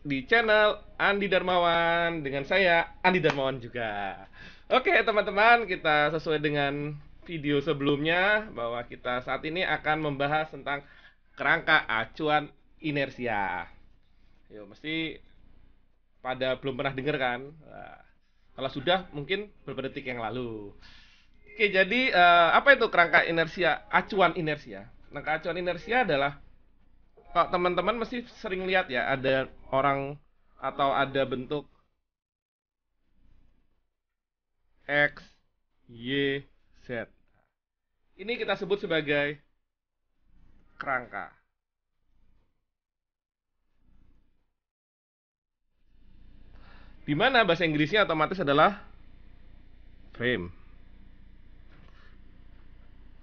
di channel Andi Darmawan dengan saya Andi Darmawan juga. Oke, teman-teman, kita sesuai dengan video sebelumnya bahwa kita saat ini akan membahas tentang kerangka acuan inersia. Yo, mesti pada belum pernah dengar kan? Nah, kalau sudah mungkin beberapa detik yang lalu. Oke, jadi apa itu kerangka inersia, acuan inersia? Kerangka acuan inersia adalah, kalau teman-teman mesti sering lihat ya, ada orang atau ada bentuk X, Y, Z. Ini kita sebut sebagai kerangka. Di mana bahasa Inggrisnya otomatis adalah frame.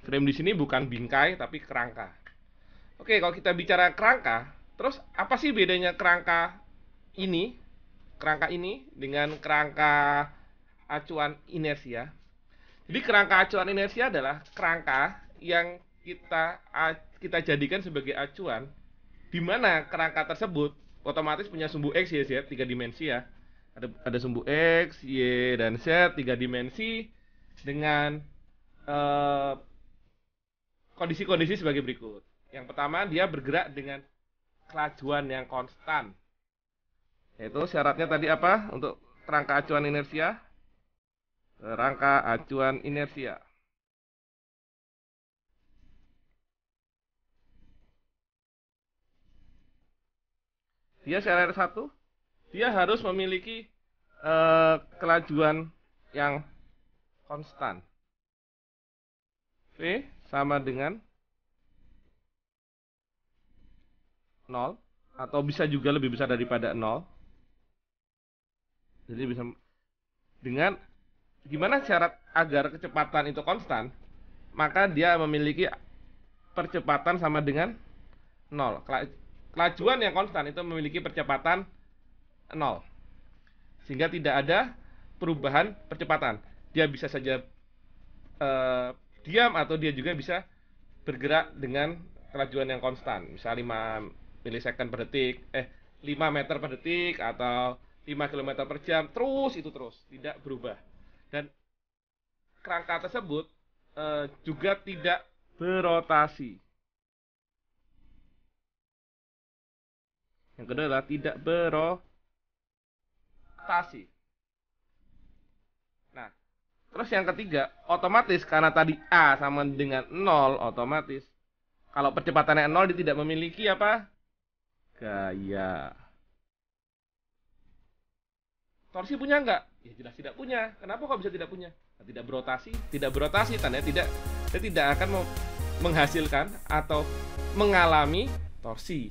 Frame di sini bukan bingkai tapi kerangka. Oke, kalau kita bicara kerangka, terus apa sih bedanya ini, kerangka ini dengan kerangka acuan inersia? Jadi kerangka acuan inersia adalah kerangka yang kita jadikan sebagai acuan, di mana kerangka tersebut otomatis punya sumbu X, Y, Z, tiga dimensi ya. Ada sumbu X, Y, dan Z, tiga dimensi dengan eh, kondisi-kondisi sebagai berikut. Yang pertama, dia bergerak dengan kelajuan yang konstan. Yaitu syaratnya tadi apa untuk kerangka acuan inersia? Kerangka acuan inersia. Dia syarat satu, dia harus memiliki kelajuan yang konstan. V sama dengan 0 atau bisa juga lebih besar daripada 0. Jadi bisa dengan gimana syarat agar kecepatan itu konstan? Maka dia memiliki percepatan sama dengan 0. Kelajuan yang konstan itu memiliki percepatan 0. Sehingga tidak ada perubahan percepatan. Dia bisa saja diam atau dia juga bisa bergerak dengan kelajuan yang konstan. Misal 5 milisecond per detik, 5 meter per detik atau 5 kilometer per jam, terus tidak berubah. Dan kerangka tersebut juga tidak berotasi. Yang kedua adalah tidak berotasi. Nah, terus yang ketiga, otomatis karena tadi A sama dengan 0, otomatis kalau percepatannya 0 dia tidak memiliki apa? Gaya. Torsi punya enggak? Ya jelas tidak punya. Kenapa kok bisa tidak punya? Nah, tidak berotasi. Tidak berotasi tandanya dia tidak akan menghasilkan atau mengalami torsi.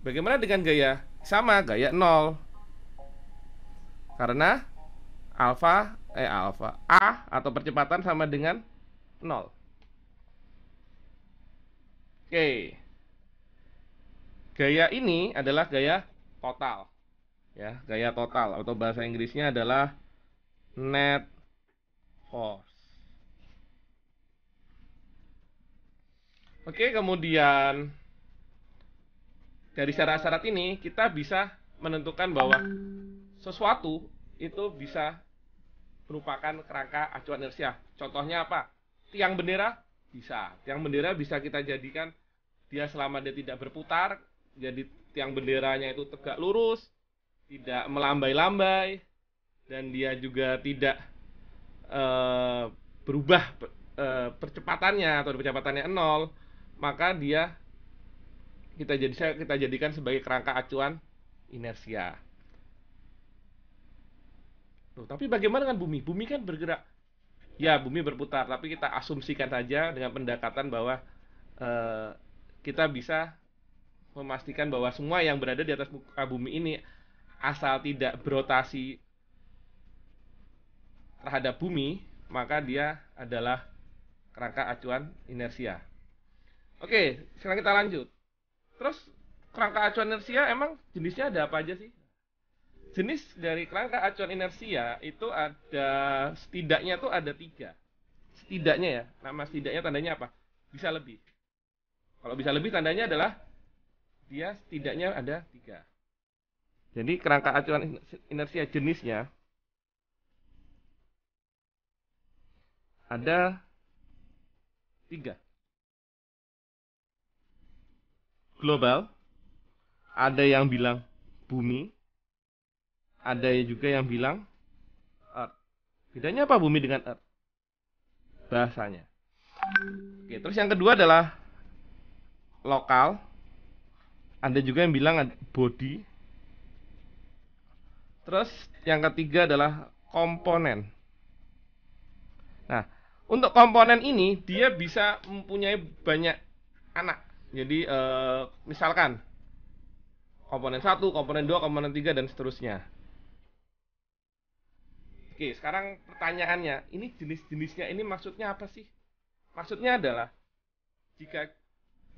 Bagaimana dengan gaya? Sama, gaya 0. Karena alfa A atau percepatan sama dengan 0. Oke. Gaya ini adalah gaya total. Ya, gaya total atau bahasa Inggrisnya adalah net force. Oke, kemudian dari syarat-syarat ini kita bisa menentukan bahwa sesuatu itu bisa merupakan kerangka acuan inersia. Contohnya apa? Tiang bendera bisa. Tiang bendera bisa kita jadikan dia selama dia tidak berputar, jadi tiang benderanya itu tegak lurus, tidak melambai-lambai, dan dia juga tidak berubah percepatannya atau percepatannya 0, maka dia kita jadikan sebagai kerangka acuan inersia. Loh, tapi bagaimana dengan bumi? Bumi kan bergerak. Ya, bumi berputar, tapi kita asumsikan saja dengan pendekatan bahwa eh, kita bisa memastikan bahwa semua yang berada di atas muka bumi ini asal tidak berotasi terhadap bumi, maka dia adalah kerangka acuan inersia. Oke, sekarang kita lanjut. Terus kerangka acuan inersia emang jenisnya ada apa aja sih? Jenis dari kerangka acuan inersia itu ada, setidaknya tuh ada tiga. Setidaknya ya, nama setidaknya tandanya apa? Bisa lebih. Kalau bisa lebih tandanya adalah dia setidaknya ada tiga. Jadi kerangka acuan inersia jenisnya ada 3. Global, ada yang bilang bumi, ada juga yang bilang Earth. Bedanya apa bumi dengan Earth? Bahasanya. Oke, terus yang kedua adalah lokal. Ada juga yang bilang body. Terus yang ketiga adalah komponen. Nah, untuk komponen ini dia bisa mempunyai banyak anak. Jadi misalkan komponen 1, komponen 2, komponen 3 dan seterusnya. Oke, sekarang pertanyaannya, ini jenis-jenisnya ini maksudnya apa sih? Maksudnya adalah jika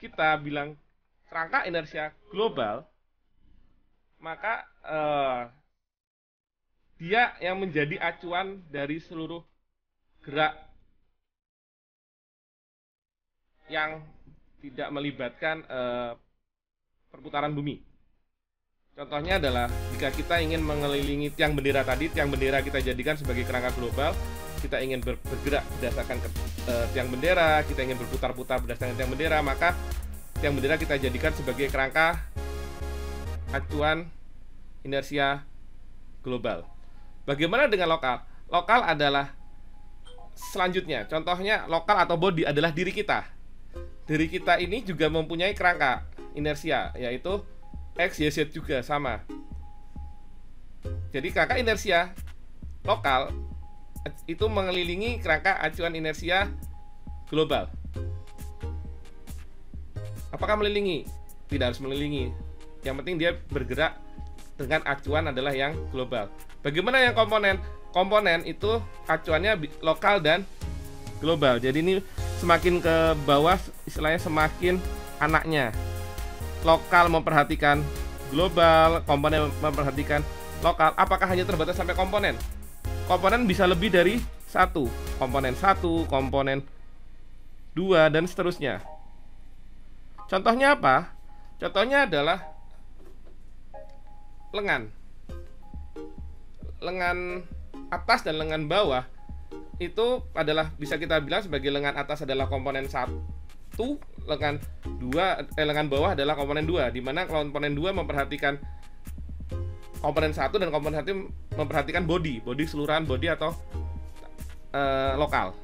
kita bilang kerangka inersia global, maka dia yang menjadi acuan dari seluruh gerak yang tidak melibatkan perputaran bumi. Contohnya adalah jika kita ingin mengelilingi tiang bendera tadi, tiang bendera kita jadikan sebagai kerangka global, kita ingin bergerak berdasarkan tiang bendera, kita ingin berputar-putar berdasarkan tiang bendera, maka tiang bendera kita jadikan sebagai kerangka acuan inersia global. Bagaimana dengan lokal? Lokal adalah selanjutnya, contohnya lokal atau body adalah diri kita. Diri kita ini juga mempunyai kerangka inersia, yaitu X, Y, Z juga sama. Jadi kerangka inersia lokal itu mengelilingi kerangka acuan inersia global. Apakah mengelilingi? Tidak harus mengelilingi. Yang penting dia bergerak dengan acuan adalah yang global. Bagaimana yang komponen? Komponen itu acuannya lokal dan global. Jadi ini semakin ke bawah istilahnya semakin anaknya. Lokal memperhatikan global, komponen memperhatikan lokal. Apakah hanya terbatas sampai komponen? Komponen bisa lebih dari 1. Komponen 1, komponen 2 dan seterusnya. Contohnya apa? Contohnya adalah lengan. Lengan atas dan lengan bawah itu adalah bisa kita bilang sebagai lengan atas adalah komponen 1, lengan bawah adalah komponen 2, di mana komponen 2 memperhatikan komponen 1 dan komponen 1 memperhatikan body keseluruhan body atau lokal.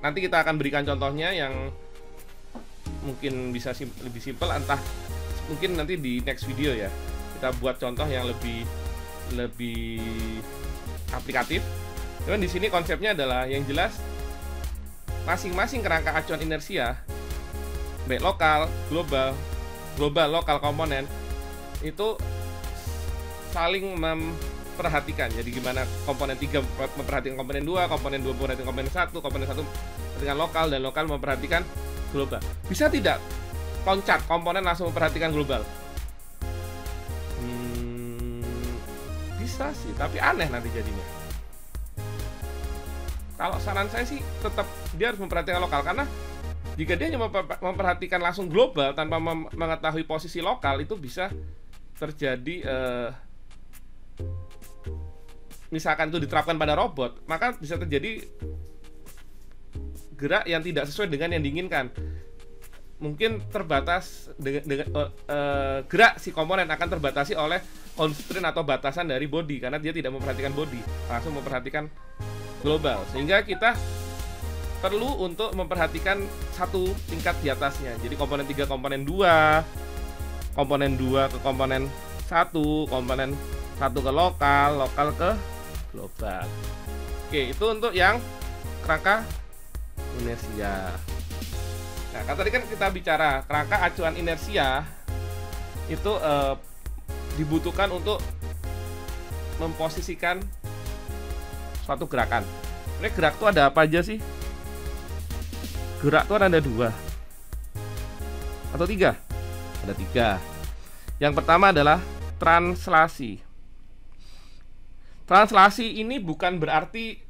Nanti kita akan berikan contohnya yang mungkin bisa lebih simpel, entah mungkin nanti di next video ya. Kita buat contoh yang lebih aplikatif. Cuman di sini konsepnya adalah yang jelas masing-masing kerangka acuan inersia baik lokal, global, lokal, komponen itu saling memperhatikan. Jadi gimana komponen 3 memperhatikan komponen 2, komponen 2 memperhatikan komponen 1, komponen 1 memperhatikan lokal, dan lokal memperhatikan global. Bisa tidak loncat komponen langsung memperhatikan global? Bisa sih, tapi aneh nanti jadinya. Kalau saran saya sih tetap dia harus memperhatikan lokal, karena jika dia hanya memperhatikan langsung global tanpa mengetahui posisi lokal, itu bisa terjadi misalkan itu diterapkan pada robot, maka bisa terjadi gerak yang tidak sesuai dengan yang diinginkan. Mungkin terbatas dengan gerak si komponen akan terbatasi oleh constraint atau batasan dari body, karena dia tidak memperhatikan body, langsung memperhatikan global, sehingga kita perlu untuk memperhatikan satu tingkat di atasnya. Jadi komponen 3 komponen 2, komponen 2 ke komponen 1, komponen 1 ke lokal ke global. Oke, itu untuk yang kerangka inersia. Nah, kan tadi kan kita bicara kerangka acuan inersia itu dibutuhkan untuk memposisikan suatu gerakan. Ini gerak tuh ada apa aja sih? Gerak tuh ada 2 atau 3? Ada 3. Yang pertama adalah translasi. Translasi ini bukan berarti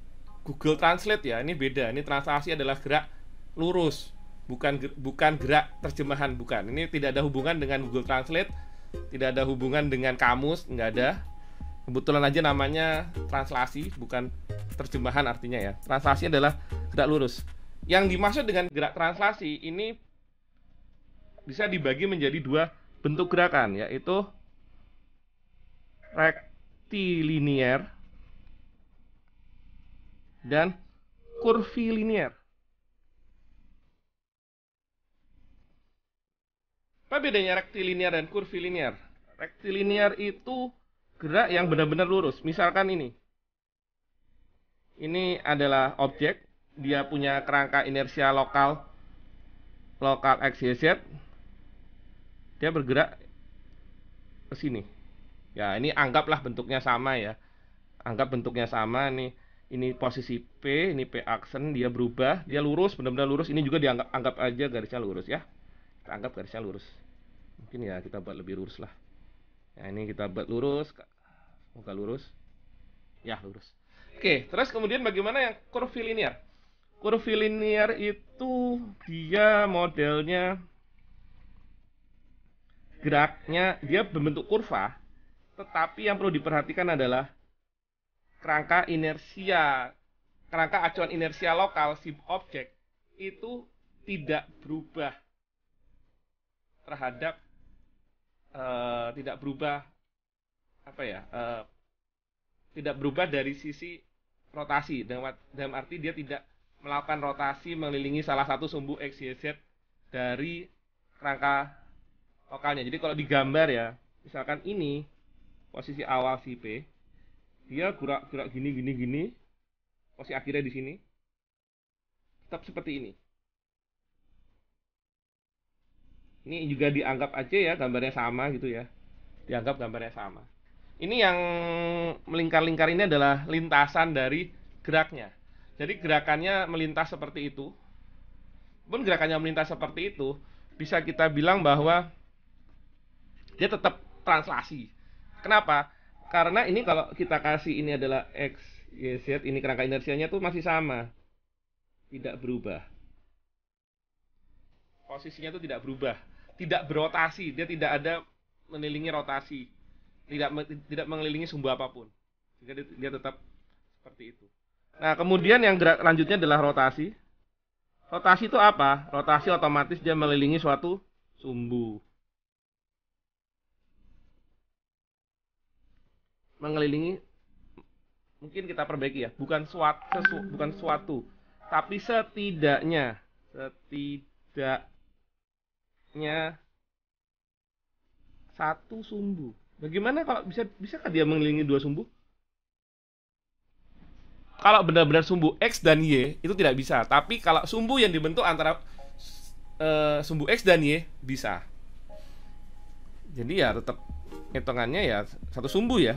Google Translate ya, ini beda. Ini translasi adalah gerak lurus. bukan gerak terjemahan, bukan. Ini tidak ada hubungan dengan Google Translate, tidak ada hubungan dengan kamus, nggak ada. Kebetulan aja namanya translasi, bukan terjemahan artinya ya. Translasi adalah gerak lurus. Yang dimaksud dengan gerak translasi ini bisa dibagi menjadi dua bentuk gerakan, yaitu rectilinear dan curvilinear. Apa bedanya rectilinear dan curvilinear? Rectilinear itu gerak yang benar-benar lurus. Misalkan ini. Ini adalah objek, dia punya kerangka inersia lokal X, Y, Z. Dia bergerak ke sini. Ya, ini anggaplah bentuknya sama ya. Anggap bentuknya sama nih. Ini posisi P, ini P aksen, dia berubah, dia lurus, benar-benar lurus. Ini juga anggap aja garisnya lurus ya. Kita anggap garisnya lurus. Mungkin ya kita buat lebih lurus lah. Nah, ini kita buat lurus. Semoga lurus. Ya, lurus. Oke, terus kemudian bagaimana yang curvilinear? Curvilinear itu dia modelnya geraknya dia berbentuk kurva, tetapi yang perlu diperhatikan adalah kerangka acuan inersia lokal si objek itu tidak berubah terhadap tidak berubah dari sisi rotasi, dalam arti dia tidak melakukan rotasi mengelilingi salah satu sumbu X, Y, Z dari kerangka lokalnya. Jadi kalau digambar ya, misalkan ini posisi awal si P, dia gerak gini, posisi akhirnya di sini, tetap seperti ini. Ini juga dianggap aja ya gambarnya sama gitu ya, dianggap gambarnya sama. Ini yang melingkar-lingkar ini adalah lintasan dari geraknya. Jadi gerakannya melintas seperti itu. Pun gerakannya melintas seperti itu, bisa kita bilang bahwa dia tetap translasi. Kenapa? Karena ini kalau kita kasih ini adalah X, Y, Z, ini kerangka inersianya tuh masih sama. Tidak berubah. Posisinya tuh tidak berubah. Tidak berotasi, dia tidak ada mengelilingi rotasi. Tidak mengelilingi sumbu apapun. Jadi dia tetap seperti itu. Nah, kemudian yang gerak lanjutnya adalah rotasi. Rotasi itu apa? Rotasi otomatis dia mengelilingi suatu sumbu. Mengelilingi, mungkin kita perbaiki ya, bukan suatu, tapi setidaknya satu sumbu. Bagaimana kalau bisakah dia mengelilingi dua sumbu? Kalau benar-benar sumbu X dan Y itu tidak bisa, tapi kalau sumbu yang dibentuk antara sumbu X dan Y bisa. Jadi ya tetap hitungannya ya satu sumbu ya.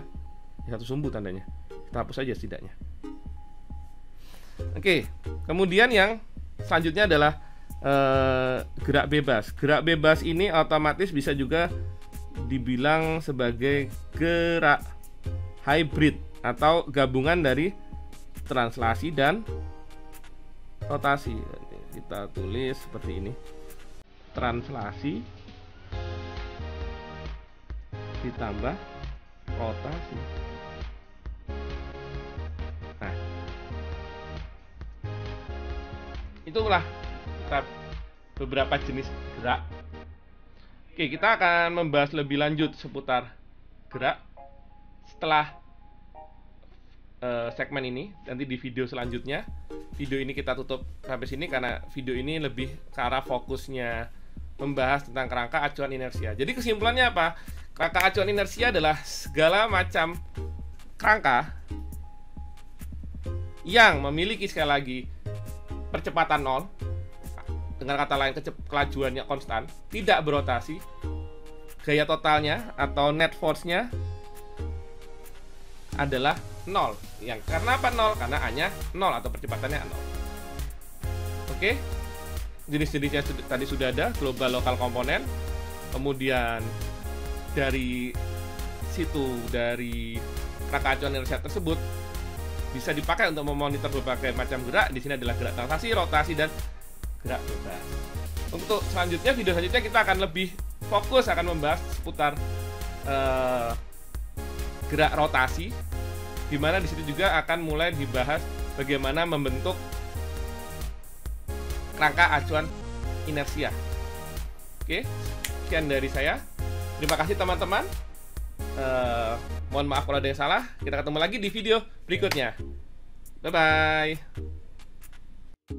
Satu sumbu tandanya. Kita hapus saja setidaknya. Oke, kemudian yang selanjutnya adalah gerak bebas. Gerak bebas ini otomatis bisa juga dibilang sebagai gerak hybrid atau gabungan dari translasi dan rotasi. Kita tulis seperti ini. Translasi ditambah rotasi. Nah, itulah beberapa jenis gerak. Oke, kita akan membahas lebih lanjut seputar gerak setelah segmen ini. Nanti di video selanjutnya. Video ini kita tutup sampai sini karena video ini lebih ke arah fokusnya membahas tentang kerangka acuan inersia. Jadi kesimpulannya apa? Kerangka acuan inersia adalah segala macam kerangka yang memiliki sekali lagi percepatan 0, dengan kata lain kelajuannya konstan, tidak berotasi, gaya totalnya atau net force-nya adalah 0. Yang karena apa 0? Karena A-nya 0 atau percepatannya 0. Oke. Jenis-jenisnya tadi sudah ada, global lokal komponen. Kemudian dari situ, dari kerangka acuan inersia tersebut bisa dipakai untuk memonitor berbagai macam gerak. Di sini adalah gerak translasi, rotasi, dan gerak bebas. Untuk selanjutnya, video selanjutnya kita akan lebih fokus akan membahas seputar gerak rotasi, dimana di situ juga akan mulai dibahas bagaimana membentuk kerangka acuan inersia. Oke, sekian dari saya. Terima kasih teman-teman. Mohon maaf kalau ada yang salah. Kita ketemu lagi di video berikutnya. Bye-bye.